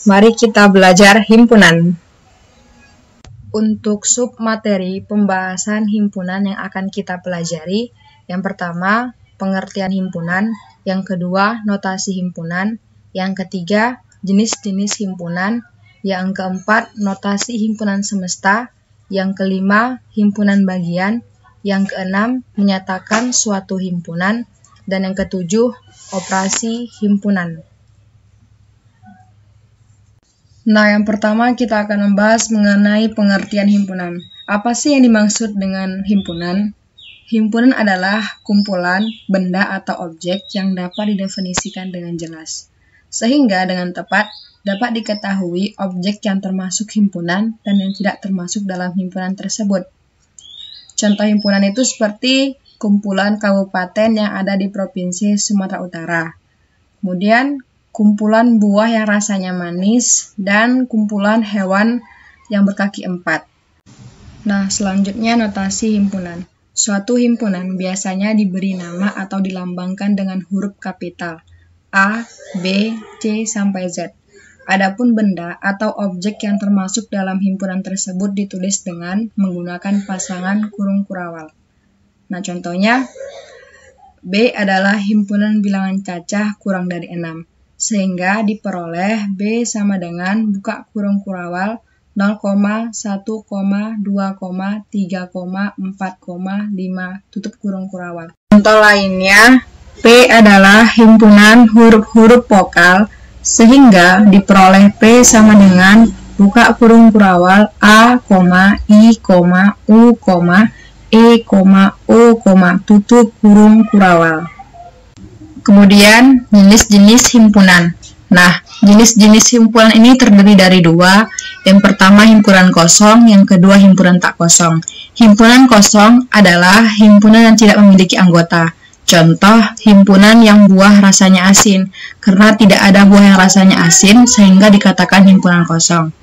Mari kita belajar himpunan. Untuk submateri pembahasan himpunan yang akan kita pelajari, yang pertama, pengertian himpunan, yang kedua, notasi himpunan, yang ketiga, jenis-jenis himpunan, yang keempat, notasi himpunan semesta, yang kelima, himpunan bagian, yang keenam, menyatakan suatu himpunan, dan yang ketujuh, operasi himpunan. Nah, yang pertama kita akan membahas mengenai pengertian himpunan. Apa sih yang dimaksud dengan himpunan? Himpunan adalah kumpulan, benda, atau objek yang dapat didefinisikan dengan jelas. Sehingga dengan tepat dapat diketahui objek yang termasuk himpunan dan yang tidak termasuk dalam himpunan tersebut. Contoh himpunan itu seperti kumpulan kabupaten yang ada di Provinsi Sumatera Utara. Kemudian kumpulan buah yang rasanya manis, dan kumpulan hewan yang berkaki 4. Nah, selanjutnya notasi himpunan. Suatu himpunan biasanya diberi nama atau dilambangkan dengan huruf kapital A, B, C, sampai Z. Adapun benda atau objek yang termasuk dalam himpunan tersebut ditulis dengan menggunakan pasangan kurung kurawal. Nah, contohnya, B adalah himpunan bilangan cacah kurang dari 6. Sehingga diperoleh B sama dengan buka kurung kurawal 0, 1, 2, 3, 4, 5 tutup kurung kurawal. Contoh lainnya, P adalah himpunan huruf-huruf vokal sehingga diperoleh P sama dengan buka kurung kurawal A, I, U, E, O, tutup kurung kurawal. Kemudian, jenis-jenis himpunan. Nah, jenis-jenis himpunan ini terdiri dari dua. Yang pertama, himpunan kosong, yang kedua, himpunan tak kosong. Himpunan kosong adalah himpunan yang tidak memiliki anggota. Contoh, himpunan yang buah rasanya asin, karena tidak ada buah yang rasanya asin, sehingga dikatakan himpunan kosong.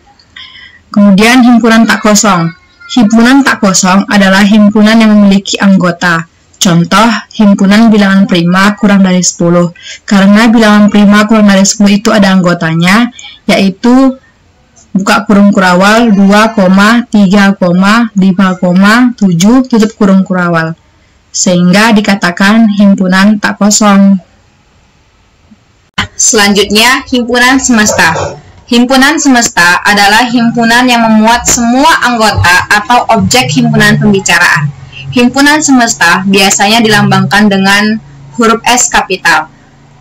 Kemudian, himpunan tak kosong. Himpunan tak kosong adalah himpunan yang memiliki anggota. Contoh, himpunan bilangan prima kurang dari 10. Karena bilangan prima kurang dari 10 itu ada anggotanya, yaitu buka kurung kurawal 2, 3, 5, 7 tutup kurung kurawal. Sehingga dikatakan himpunan tak kosong. Selanjutnya, himpunan semesta. Himpunan semesta adalah himpunan yang memuat semua anggota atau objek himpunan pembicaraan. Himpunan semesta biasanya dilambangkan dengan huruf S kapital.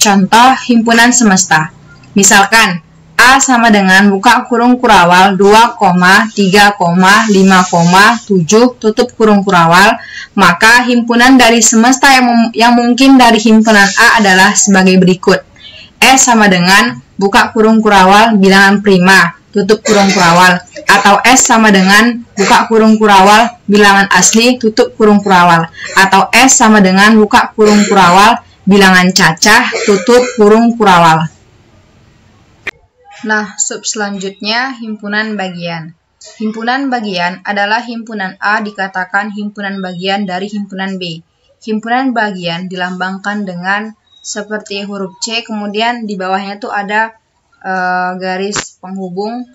Contoh himpunan semesta. Misalkan, A sama dengan buka kurung kurawal 2, 3, 5, 7 tutup kurung kurawal, maka himpunan dari semesta yang mungkin dari himpunan A adalah sebagai berikut. S sama dengan buka kurung kurawal bilangan prima tutup kurung kurawal, atau S sama dengan buka kurung kurawal bilangan asli tutup kurung kurawal, atau S sama dengan buka kurung kurawal bilangan cacah tutup kurung kurawal. Nah, sub selanjutnya himpunan bagian. Himpunan bagian adalah himpunan A dikatakan himpunan bagian dari himpunan B. Himpunan bagian dilambangkan dengan seperti huruf C, kemudian di bawahnya tuh ada garis penghubung.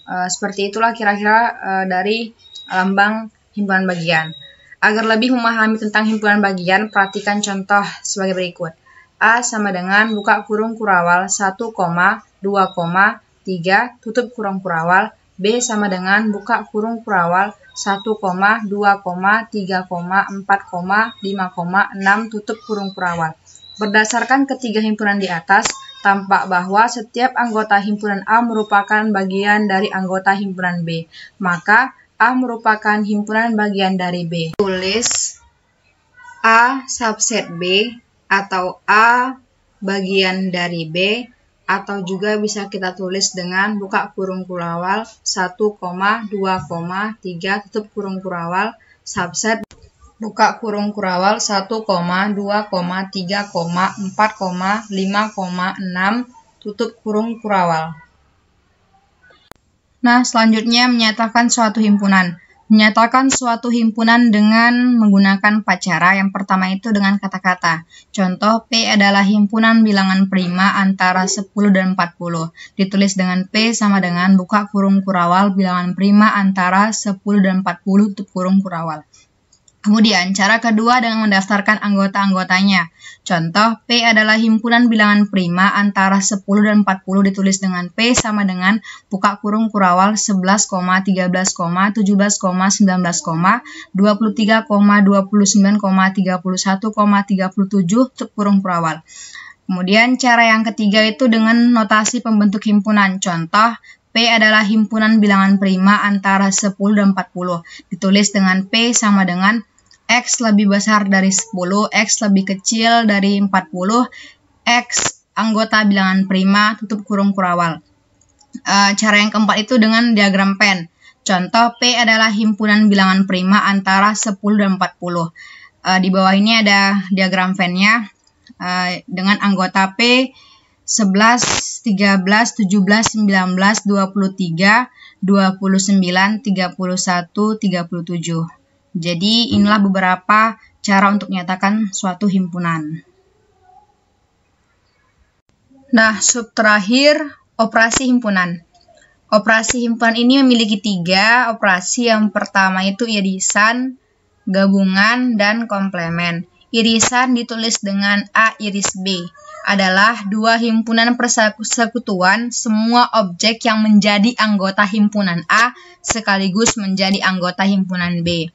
Seperti itulah kira-kira dari lambang himpunan bagian. Agar lebih memahami tentang himpunan bagian, perhatikan contoh sebagai berikut. A sama dengan buka kurung kurawal 1, 2, 3 tutup kurung kurawal. B sama dengan buka kurung kurawal 1, 2, 3, 4, 5, 6 tutup kurung kurawal. Berdasarkan ketiga himpunan di atas, tampak bahwa setiap anggota himpunan A merupakan bagian dari anggota himpunan B. Maka A merupakan himpunan bagian dari B. Tulis A subset B atau A bagian dari B, atau juga bisa kita tulis dengan buka kurung kurawal 1, 2, 3 tutup kurung kurawal subset buka kurung kurawal 1, 2, 3, 4, 5, 6 tutup kurung kurawal. Nah, selanjutnya menyatakan suatu himpunan. Menyatakan suatu himpunan dengan menggunakan 4 cara. Yang pertama itu dengan kata-kata. Contoh, P adalah himpunan bilangan prima antara 10 dan 40. Ditulis dengan P sama dengan buka kurung kurawal bilangan prima antara 10 dan 40 tutup kurung kurawal. Kemudian, cara kedua dengan mendaftarkan anggota-anggotanya. Contoh, P adalah himpunan bilangan prima antara 10 dan 40 ditulis dengan P sama dengan buka kurung kurawal 11, 13, 17, 19, 23, 29, 31, 37 tutup kurung kurawal. Kemudian, cara yang ketiga itu dengan notasi pembentuk himpunan. Contoh, P adalah himpunan bilangan prima antara 10 dan 40. Ditulis dengan P sama dengan X lebih besar dari 10, X lebih kecil dari 40, X anggota bilangan prima, tutup kurung kurawal. Cara yang keempat itu dengan diagram Venn. Contoh, P adalah himpunan bilangan prima antara 10 dan 40. Di bawah ini ada diagram Venn-nya dengan anggota P 11, 13, 17, 19, 23, 29, 31, 37. Jadi inilah beberapa cara untuk menyatakan suatu himpunan. Nah, sub terakhir, operasi himpunan. Operasi himpunan ini memiliki 3 operasi. Yang pertama itu irisan, gabungan, dan komplemen. Irisan ditulis dengan A iris B. Adalah 2 himpunan persekutuan semua objek yang menjadi anggota himpunan A sekaligus menjadi anggota himpunan B.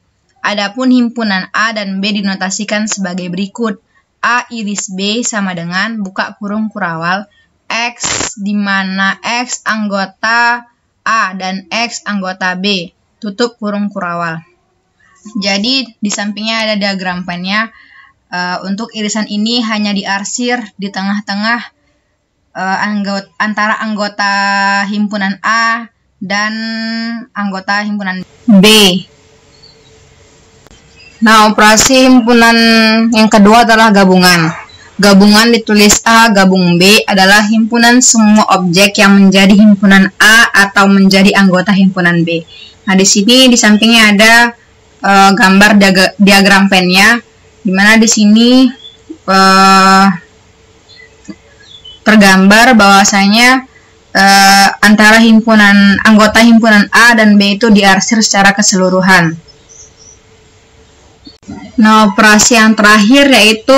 Adapun himpunan A dan B dinotasikan sebagai berikut. A iris B sama dengan buka kurung kurawal X di mana X anggota A dan X anggota B, tutup kurung kurawal. Jadi di sampingnya ada diagram Venn-nya. Untuk irisan ini hanya diarsir di tengah-tengah antara anggota himpunan A dan anggota himpunan B. Nah, operasi himpunan yang kedua adalah gabungan. Gabungan ditulis A gabung B adalah himpunan semua objek yang menjadi himpunan A atau menjadi anggota himpunan B. Nah, di sini di sampingnya ada gambar diagram Venn-nya, di mana di sini tergambar bahwasanya antara anggota himpunan A dan B itu diarsir secara keseluruhan. Nah, operasi yang terakhir yaitu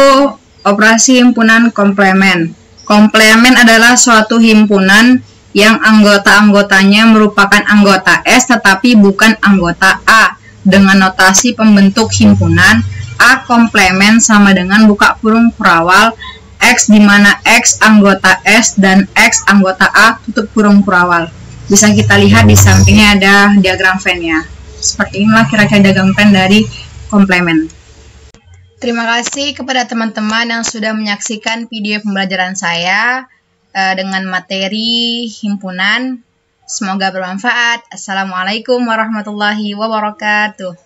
operasi himpunan komplemen. Komplemen adalah suatu himpunan yang anggota-anggotanya merupakan anggota S tetapi bukan anggota A. Dengan notasi pembentuk himpunan, A komplemen sama dengan buka kurung kurawal X di mana X anggota S dan X anggota A, tutup kurung kurawal. Bisa kita lihat di sampingnya ada diagram Venn-nya. Seperti inilah kira-kira diagram Venn dari komplemen. Terima kasih kepada teman-teman yang sudah menyaksikan video pembelajaran saya dengan materi himpunan. Semoga bermanfaat. Assalamualaikum warahmatullahi wabarakatuh.